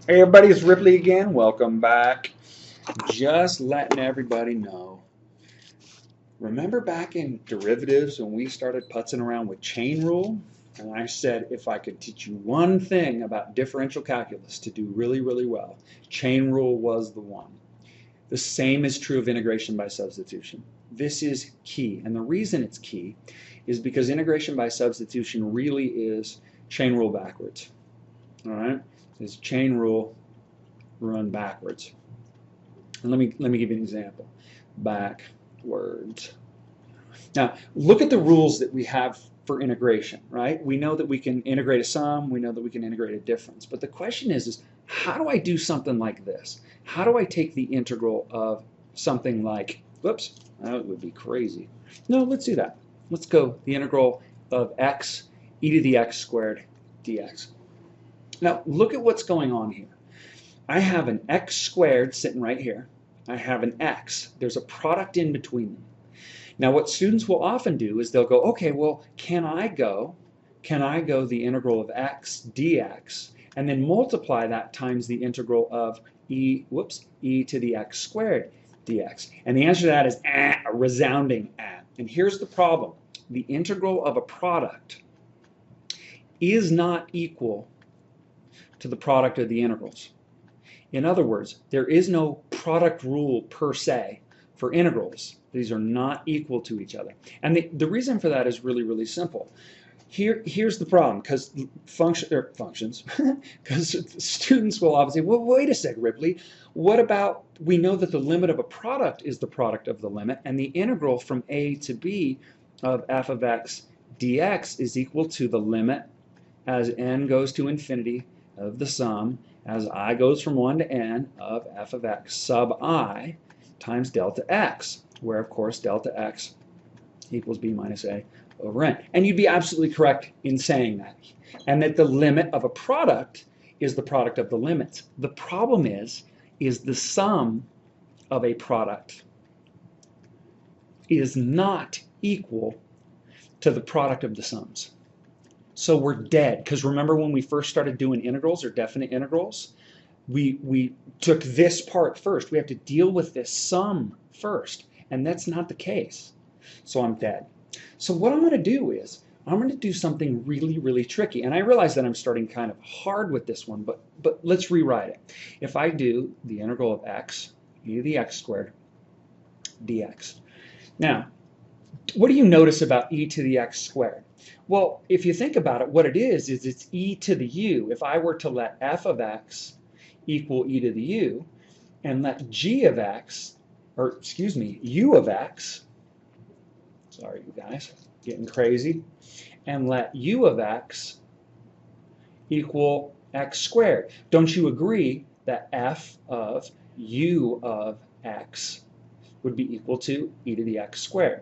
Hey everybody, it's Ripley again. Welcome back. Just letting everybody know. Remember back in derivatives when we started putzing around with chain rule? And I said if I could teach you one thing about differential calculus to do really, really well, chain rule was the one. The same is true of integration by substitution. This is key. And the reason it's key is because integration by substitution really is chain rule backwards. All right? It's chain rule run backwards. And let me give you an example. Backwards. Now, look at the rules that we have for integration, right? We know that we can integrate a sum, we know that we can integrate a difference. But the question is how do I do something like this? How do I take the integral of something like, whoops, that would be crazy. No, let's do that. Let's go the integral of x e to the x squared dx. Now, look at what's going on here. I have an x squared sitting right here. I have an x. There's a product in between them. Now what students will often do is they'll go, okay, well, can I go the integral of x dx and then multiply that times the integral of e to the x squared dx? And the answer to that is a resounding . And here's the problem. The integral of a product is not equal to the product of the integrals. In other words, there is no product rule per se for integrals. These are not equal to each other. And the reason for that is really, really simple. Here's the problem, because functions, because students will obviously, well, wait a sec, Ripley, what about, we know that the limit of a product is the product of the limit, and the integral from a to b of f of x dx is equal to the limit as n goes to infinity of the sum as I goes from 1 to n of f of x sub I times delta x, where of course delta x equals b minus a over n. And you'd be absolutely correct in saying that. And that the limit of a product is the product of the limits. The problem is the sum of a product is not equal to the product of the sums. So we're dead, because remember when we first started doing integrals or definite integrals, we took this part first. We have to deal with this sum first, and that's not the case. So I'm dead. So what I'm going to do is I'm going to do something really, really tricky, and I realize that I'm starting kind of hard with this one, but let's rewrite it. If I do the integral of x e to the x squared dx. Now, what do you notice about e to the x squared? Well, if you think about it, what it is it's e to the u. If I were to let f of x equal e to the u, and let g of x, or excuse me, u of x, sorry you guys, getting crazy, and let u of x equal x squared. Don't you agree that f of u of x would be equal to e to the x squared?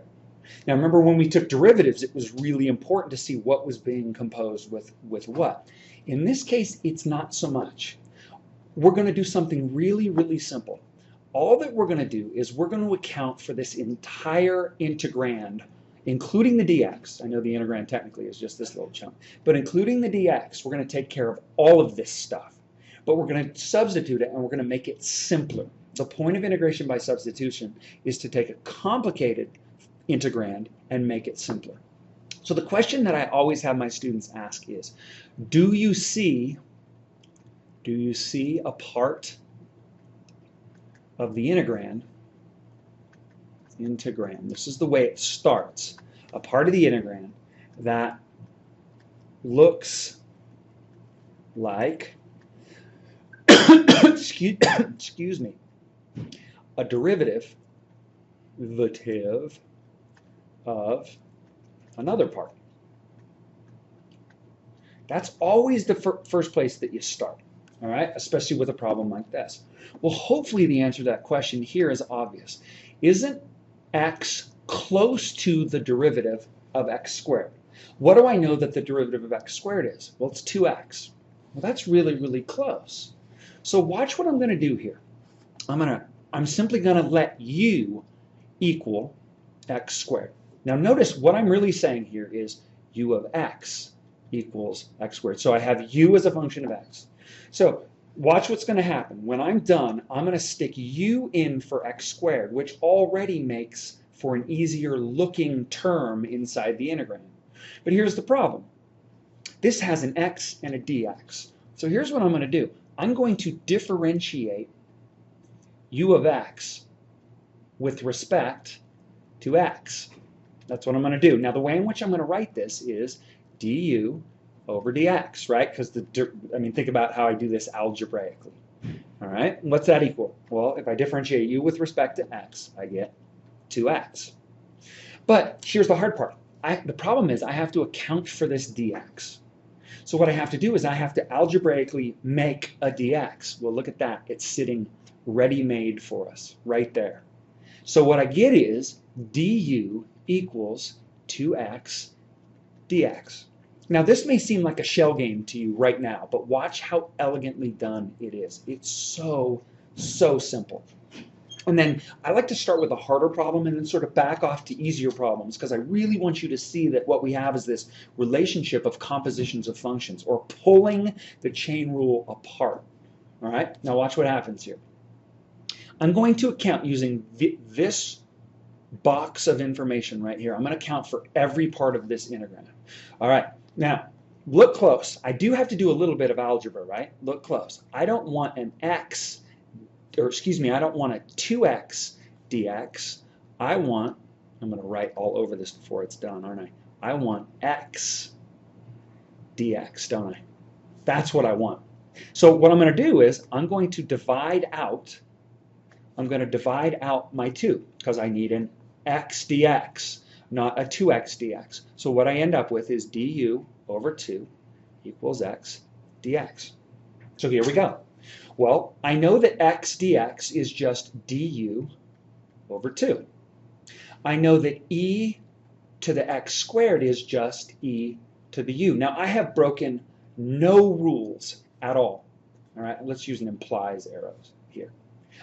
Now remember when we took derivatives, it was really important to see what was being composed with what. In this case, it's not so much. We're going to do something really, really simple. All that we're going to do is we're going to account for this entire integrand, including the dx. I know the integrand technically is just this little chunk, but including the dx, we're going to take care of all of this stuff. But we're going to substitute it and we're going to make it simpler. The point of integration by substitution is to take a complicated integrand and make it simpler. So the question that I always have my students ask is, do you see a part of the integrand, this is the way it starts, a part of the integrand that looks like, excuse me, a derivative of another part. That's always the first place that you start, all right? Especially with a problem like this. Well, hopefully the answer to that question here is obvious. Isn't x close to the derivative of x squared? What do I know that the derivative of x squared is? Well, it's 2x. Well, that's really, really close. So watch what I'm going to do here. I'm simply going to let u equal x squared. Now notice what I'm really saying here is u of x equals x squared. So I have u as a function of x. So Watch what's going to happen. When I'm done, I'm going to stick u in for x squared, which already makes for an easier looking term inside the integrand. But here's the problem. This has an x and a dx. So here's what I'm going to do. I'm going to differentiate u of x with respect to x. That's what I'm going to do. Now, the way in which I'm going to write this is du over dx, right? Because think about how I do this algebraically. All right, what's that equal? Well, if I differentiate u with respect to x, I get 2x. But here's the hard part. The problem is I have to account for this dx. So what I have to do is I have to algebraically make a dx. Well, look at that. It's sitting ready-made for us right there. So what I get is du equals 2x dx. Now, this may seem like a shell game to you right now, but watch how elegantly done it is. It's so, so simple. And then I like to start with a harder problem and then sort of back off to easier problems, because I really want you to see that what we have is this relationship of compositions of functions, or pulling the chain rule apart. All right, now watch what happens here. I'm going to account using this box of information right here. I'm going to account for every part of this integrand. All right, now look close. I do have to do a little bit of algebra, right? Look close. I don't want an x, or excuse me, I don't want a 2x dx. I'm going to write all over this before it's done, aren't I? I want x dx, don't I? That's what I want. So what I'm going to do is I'm going to divide out my 2, because I need an x dx, not a 2x dx. So what I end up with is du over 2 equals x dx. So here we go. Well, I know that x dx is just du over 2. I know that e to the x squared is just e to the u. Now, I have broken no rules at all. All right, let's use an implies arrows here.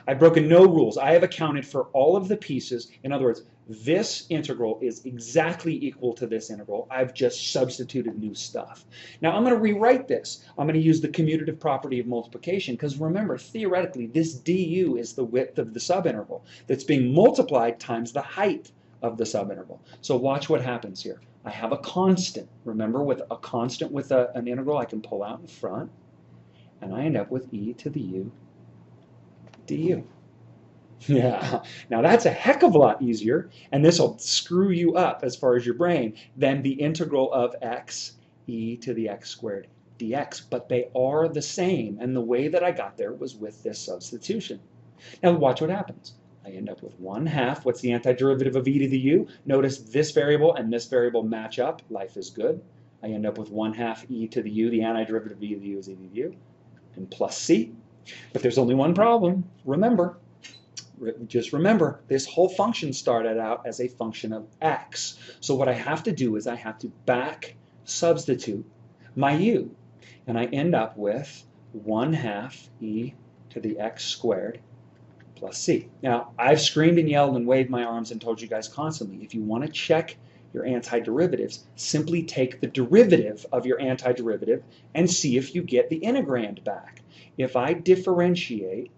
I've broken no rules. I have accounted for all of the pieces. In other words, this integral is exactly equal to this integral. I've just substituted new stuff. Now I'm going to rewrite this. I'm going to use the commutative property of multiplication, because remember, theoretically, this du is the width of the subinterval that's being multiplied times the height of the subinterval. So watch what happens here. I have a constant. Remember, with a constant with an integral, I can pull out in front, and I end up with e to the u du. Yeah, now that's a heck of a lot easier, and this will screw you up as far as your brain, than the integral of x e to the x squared dx, but they are the same, and the way that I got there was with this substitution. Now watch what happens. I end up with 1/2. What's the antiderivative of e to the u? Notice this variable and this variable match up. Life is good. I end up with 1/2 e to the u. The antiderivative of e to the u is e to the u, and plus c. But there's only one problem. Just remember, this whole function started out as a function of x. So what I have to do is I have to back substitute my u, and I end up with 1/2 e to the x squared plus c. Now, I've screamed and yelled and waved my arms and told you guys constantly, if you want to check your antiderivatives, simply take the derivative of your antiderivative and see if you get the integrand back. If I differentiate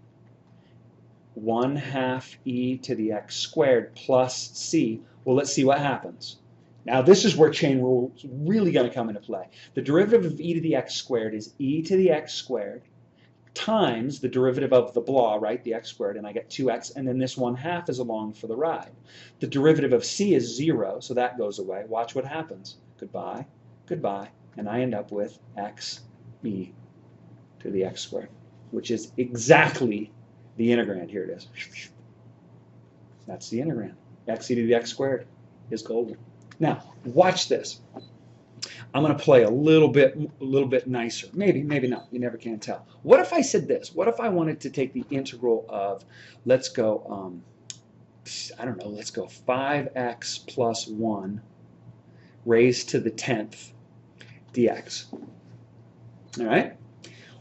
1/2 e to the x squared plus c, well, let's see what happens. Now, this is where chain rule is really going to come into play. The derivative of e to the x squared is e to the x squared times the derivative of the blah, right, the x squared, and I get 2x, and then this 1/2 is along for the ride. The derivative of c is 0, so that goes away. Watch what happens. Goodbye, goodbye, and I end up with x e to the x squared, which is exactly the integrand. Here it is. That's the integrand. X e to the x squared is golden. Now, watch this. I'm going to play a little bit nicer. Maybe, maybe not. You never can tell. What if I said this? What if I wanted to take the integral of, let's go, I don't know, let's go 5x plus 1 raised to the 10th dx. All right?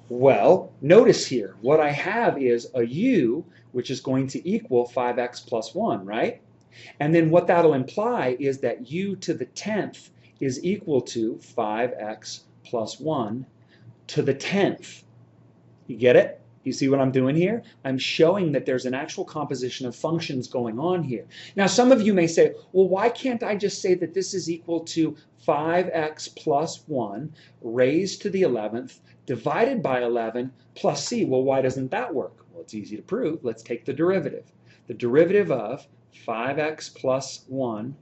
Well, notice here, what I have is a u, which is going to equal 5x plus 1, right? And then what that'll imply is that u to the 10th is equal to 5x plus 1 to the 10th. You get it? You see what I'm doing here? I'm showing that there's an actual composition of functions going on here. Now, some of you may say, well, why can't I just say that this is equal to 5x plus 1 raised to the 11th divided by 11 plus c? Well, why doesn't that work? Well, it's easy to prove. Let's take the derivative. The derivative of 5x plus 1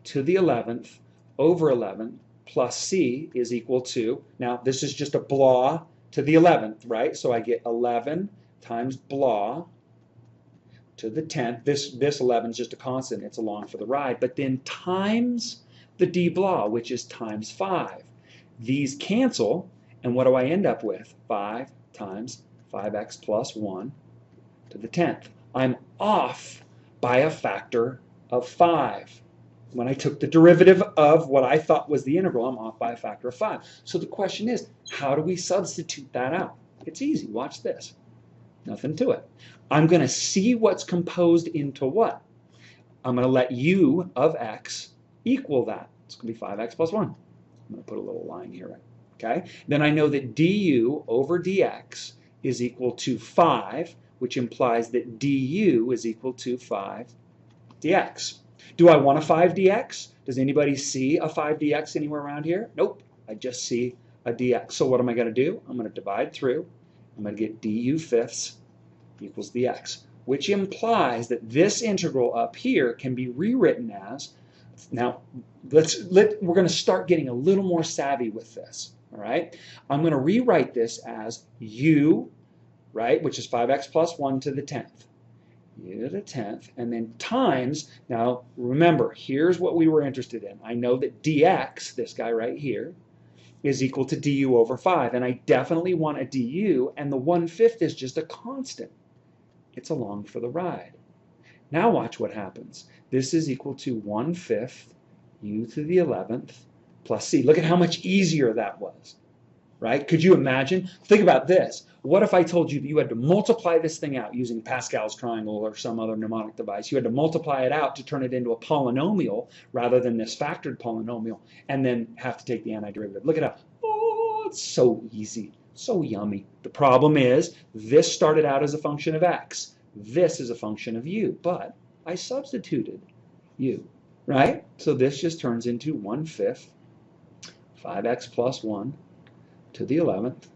to the 11th over 11 plus c is equal to, now this is just a blah to the 11th, right? So I get 11 times blah to the 10th. This 11 is just a constant. It's along for the ride. But then times the d blah, which is times 5. These cancel, and what do I end up with? 5 times 5x plus 1 to the 10th. I'm off by a factor of 5. When I took the derivative of what I thought was the integral, I'm off by a factor of 5. So the question is, how do we substitute that out? It's easy. Watch this. Nothing to it. I'm going to see what's composed into what. I'm going to let u of x equal that. It's going to be 5x plus 1. I'm going to put a little line here. Right? Okay. Then I know that du over dx is equal to 5, which implies that du is equal to 5 dx. Do I want a 5 dx? Does anybody see a 5 dx anywhere around here? Nope. I just see a dx. So what am I going to do? I'm going to divide through. I'm going to get du fifths equals dx, which implies that this integral up here can be rewritten as, now we're going to start getting a little more savvy with this. All right? I'm going to rewrite this as u, right, which is 5x plus 1 to the 10th. U to the 10th, and then times, now remember, here's what we were interested in. I know that dx, this guy right here, is equal to du over 5, and I definitely want a du, and the 1/5 is just a constant. It's along for the ride. Now watch what happens. This is equal to 1/5 u to the 11th plus c. Look at how much easier that was. Right? Could you imagine? Think about this. What if I told you that you had to multiply this thing out using Pascal's triangle or some other mnemonic device? You had to multiply it out to turn it into a polynomial rather than this factored polynomial, and then have to take the antiderivative. Look at how, oh, it's so easy, so yummy. The problem is, this started out as a function of x. This is a function of u, but I substituted u, right? So this just turns into 1/5 5x plus 1 to the 11th